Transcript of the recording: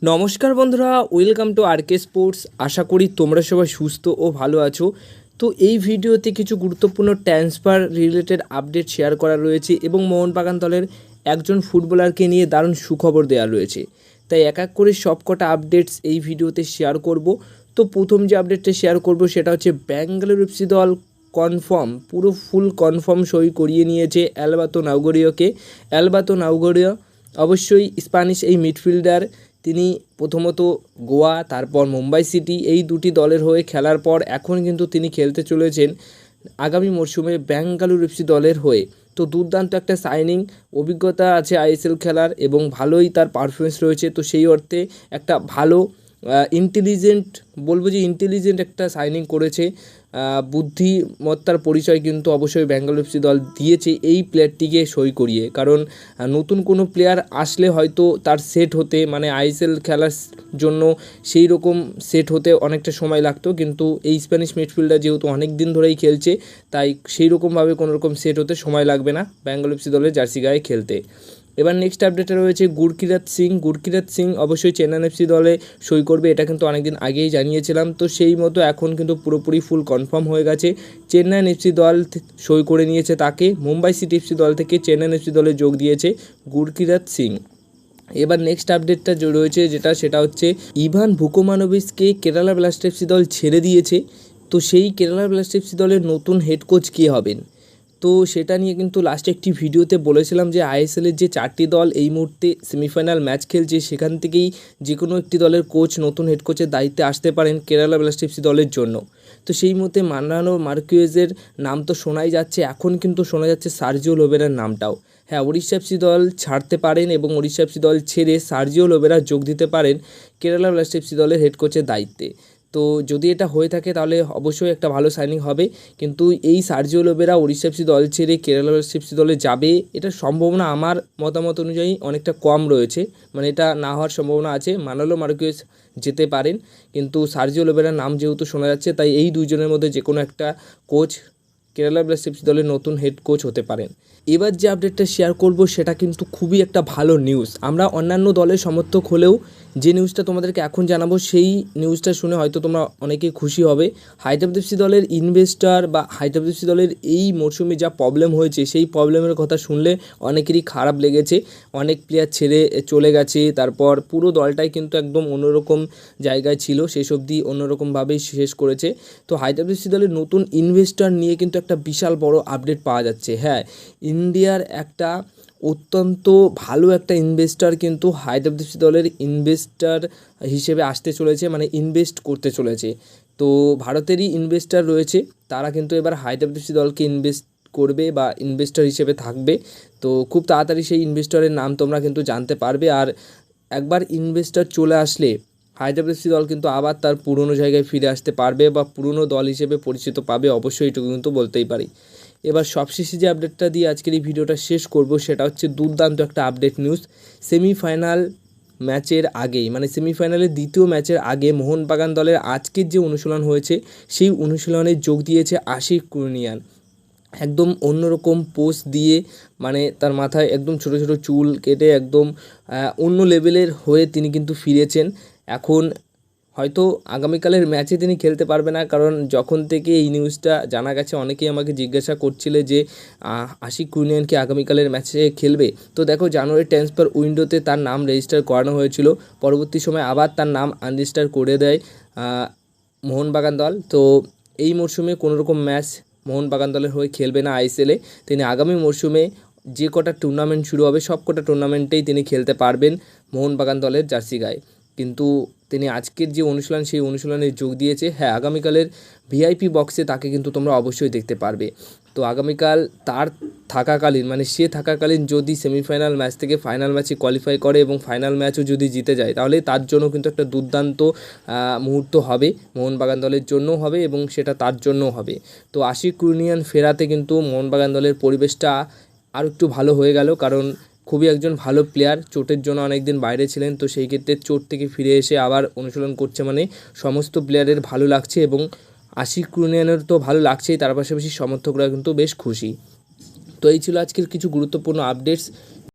নমস্কার বন্ধুরা, welcome to আরকে sports. আশা করি তোমরা সবাই সুস্থ ও ভালো আছো। তো এই ভিডিওতে কিছু গুরুত্বপূর্ণ ট্রান্সফার রিলেটেড আপডেট শেয়ার করা রয়েছে এবং মোহনবাগান দলের একজন ফুটবলারকে নিয়ে দারুণ সুখবর দেওয়া রয়েছে। তাই এক এক করে সবকটা আপডেটস এই ভিডিওতে শেয়ার করব। তো প্রথম যে আপডেটটা শেয়ার করব সেটা হচ্ছে ব্যাঙ্গালোর এফসি দল কনফার্ম, পুরো ফুল কনফার্ম সই করিয়ে নিয়েছে অ্যালবাতো নাউগরিয়াকে। অ্যালবাতো নাউগরিয়া অবশ্যই স্প্যানিশ এই মিডফিল্ডার। তিনি প্রথমত গোয়া, তারপর মুম্বাই সিটি, এই দুটি দলের হয়ে খেলার পর এখন কিন্তু তিনি খেলতে চলেছেন আগামী মরশুমে ব্যাঙ্গালোর এফসি দলের হয়ে। তো দুর্দান্ত একটা সাইনিং, অভিজ্ঞতা আছে আইএসএল খেলার এবং ভালোই তার পারফরমেন্স রয়েছে। তো সেই অর্থে একটা ভালো ইন্টেলিজেন্ট, বলবো যে ইন্টেলিজেন্ট একটা সাইনিং করেছে। বুদ্ধিমত্তার পরিচয় কিন্তু অবশ্যই ব্যাঙ্গালোর এফসি দল দিয়েছে এই প্লেয়ারটিকে সই করিয়ে। কারণ নতুন কোনো প্লেয়ার আসলে হয়তো তার সেট হতে, মানে আইএসএল খেলার জন্য সেই রকম সেট হতে অনেকটা সময় লাগতো, কিন্তু এই স্প্যানিশ মিডফিল্ডার যেহেতু অনেক দিন ধরেই খেলছে, তাই সেই রকমভাবে কোনো রকম সেট হতে সময় লাগবে না ব্যাঙ্গালোর এফসি দলের জার্সি গায়ে খেলতে। এবার নেক্সট আপডেটে রয়েছে গুরকিরাত সিং। গুরকিরাত সিং অবশ্যই চেন্নাই এফসি দলে সই করবে, এটা কিন্তু অনেকদিন আগেই জানিয়েছিলাম। তো সেই মতো এখন কিন্তু পুরোপুরি ফুল কনফার্ম হয়ে গেছে। চেন্নাই এফসি দল সই করে নিয়েছে তাকে। মুম্বাই সিটি এফসি দল থেকে চেন্নাই এফসি দলে যোগ দিয়েছে গুরকিরাত সিং। এবার নেক্সট আপডেটটা রয়েছে সেটা হচ্ছে ইভান ভুকোমানোভিচকে কেরালা ব্লাস্টার এফসি দল ছেড়ে দিয়েছে। তো সেই কেরালা ব্লাস্টার এফসি দলের নতুন হেড কোচ কে হবেন, তো সেটা নিয়ে কিন্তু লাস্টে একটি ভিডিওতে বলেছিলাম যে আইএসএলের যে 4টি দল এই মুহূর্তে সেমিফাইনাল ম্যাচ খেলছে, সেখান থেকেই যে কোনো একটি দলের কোচ, নতুন হেড কোচের দায়িত্বে আসতে পারেন কেরালা ব্লাস্টার এফসি দলের জন্য। তো সেই মতে মান্নানো মার্কুয়েজের নাম তো শোনাই যাচ্ছে, এখন কিন্তু শোনা যাচ্ছে সার্জিও লোবেরার নামটাও। হ্যাঁ, ওড়িশা এফসি দল ছাড়তে পারেন এবং ওড়িশা এফসি দল ছেড়ে সার্জিও লোবেরা যোগ দিতে পারেন কেরালা ব্লাস্টার এফসি দলের হেড কোচের দায়িত্বে। তো যদি এটা হয়ে থাকে তাহলে অবশ্যই একটা ভালো সাইনিং হবে। কিন্তু এই সার্জিও লোবেরা ওড়িশা এফসি দল ছেড়ে কেরালা ব্লাস্টার এফসি দলে যাবে, এটার সম্ভাবনা আমার মতামত অনুযায়ী অনেকটা কম রয়েছে, মানে এটা না হওয়ার সম্ভাবনা আছে। মানালো মার্কুয়েজ যেতে পারেন, কিন্তু সার্জিও লোবেরার নাম যেহেতু শোনা যাচ্ছে, তাই এই দুইজনের মধ্যে যে কোনো একটা কোচ কেরালা ব্লাস্টার এফসি দলের নতুন হেড কোচ হতে পারেন। এবার যে আপডেটটা শেয়ার করব সেটা কিন্তু খুবই একটা ভালো নিউজ। আমরা অন্যান্য দলের সমর্থক হলেও যে নিউজটা তোমাদেরকে এখন জানাবো, সেই নিউজটা শুনে হয়তো তোমরা অনেকেই খুশি হবে। হায়দ্রাবাদ এফসি দলের ইনভেস্টর বা হায়দ্রাবাদ এফসি দলের এই মরশুমে যা প্রবলেম হয়েছে, সেই প্রবলেমের কথা শুনলে অনেকেরই খারাপ লেগেছে। অনেক প্লেয়ার ছেড়ে চলে গেছে, তারপর পুরো দলটাই কিন্তু একদম অন্যরকম জায়গায় ছিল, শেষ অবধি অন্যরকমভাবেই শেষ করেছে। তো হায়দ্রাবাদ এফসি দলের নতুন ইনভেস্টর নিয়ে কিন্তু একটা বিশাল বড় আপডেট পাওয়া যাচ্ছে। হ্যাঁ, ইন্ডিয়ার একটা অত্যন্ত ভালো একটা ইনভেস্টর কিন্তু হায়দ্রাবাদ এফসি দলের ইনভেস্টর হিসেবে আসতে চলেছে, মানে ইনভেস্ট করতে চলেছে। তো ভারতেরই ইনভেস্টর রয়েছে, তারা কিন্তু এবার হায়দ্রাবাদ এফসি দলকে ইনভেস্ট করবে বা ইনভেস্টর হিসেবে থাকবে। তো খুব তাড়াতাড়ি সেই ইনভেস্টরের নাম তোমরা কিন্তু জানতে পারবে। আর একবার ইনভেস্টর চলে আসলে হায়দ্রাবাদ এফসি দল কিন্তু আবার তার পুরনো জায়গায় ফিরে আসতে পারবে বা পুরনো দল হিসেবে পরিচিত পাবে, অবশ্যই এটুকু কিন্তু বলতেই পারি। এবার সবশেষে যে আপডেটটা দিয়ে আজকের এই ভিডিওটা শেষ করব সেটা হচ্ছে দুর্দান্ত একটা আপডেট নিউজ। সেমিফাইনাল ম্যাচের আগেই, মানে সেমিফাইনালের দ্বিতীয় ম্যাচের আগে মোহনবাগান দলের আজকের যে অনুশীলন হয়েছে, সেই অনুশীলনে যোগ দিয়েছে আশিক কুরনিয়ান। একদম অন্যরকম পোজ দিয়ে, মানে তার মাথায় একদম ছোটো ছোটো চুল কেটে একদম অন্য লেভেলের হয়ে তিনি কিন্তু ফিরেছেন। এখন হয়তো আগামীকালের ম্যাচে তিনি খেলতে পারবে না, কারণ যখন থেকে এই নিউজটা জানা গেছে অনেকেই আমাকে জিজ্ঞাসা করছিলে যে আশিক কুরনিয়ান কি আগামীকালের ম্যাচে খেলবে। তো দেখো, জানুয়ারি ট্রান্সফার উইন্ডোতে তার নাম রেজিস্টার করানো হয়েছিল, পরবর্তী সময় আবার তার নাম আনরেজিস্টার করে দেয় মোহনবাগান দল। তো এই মরশুমে কোনোরকম ম্যাচ মোহনবাগান দলের হয়ে খেলবে না আইএসএলে। তিনি আগামী মরশুমে যে কটা টুর্নামেন্ট শুরু হবে সব কটা টুর্নামেন্টেই তিনি খেলতে পারবেন মোহনবাগান দলের জার্সি গায়ে। কিন্তু তিনি আজকের যে অনুশীলন, সেই অনুশীলনে যোগ দিয়েছে। হ্যাঁ, আগামীকালের ভিআইপি বক্সে তাকে কিন্তু তোমরা অবশ্যই দেখতে পারবে। তো আগামীকাল তার থাকাকালীন, মানে সে থাকাকালীন যদি সেমিফাইনাল ম্যাচ থেকে ফাইনাল ম্যাচে কোয়ালিফাই করে এবং ফাইনাল ম্যাচও যদি জিতে যায়, তাহলে তার জন্য কিন্তু একটা দুর্দান্ত মুহূর্ত হবে, মোহনবাগান দলের জন্যও হবে এবং সেটা তার জন্যও হবে। তো আশিক কুরনিয়ান ফেরাতে কিন্তু মোহনবাগান দলের পরিবেশটা আর একটু ভালো হয়ে গেল, কারণ খুবই একজন ভালো প্লেয়ার, চোটের জন্য অনেক দিন বাইরে ছিলেন। তো সেই ক্ষেত্রে চোট থেকে ফিরে এসে আবার অনুশীলন করছে, মানে সমস্ত প্লেয়ারের ভালো লাগছে এবং আশিক কুরনিয়ানের তো ভালো লাগছেই, তার পাশাপাশি সমর্থকরা কিন্তু বেশ খুশি। তো এই ছিল আজকের কিছু গুরুত্বপূর্ণ আপডেটস।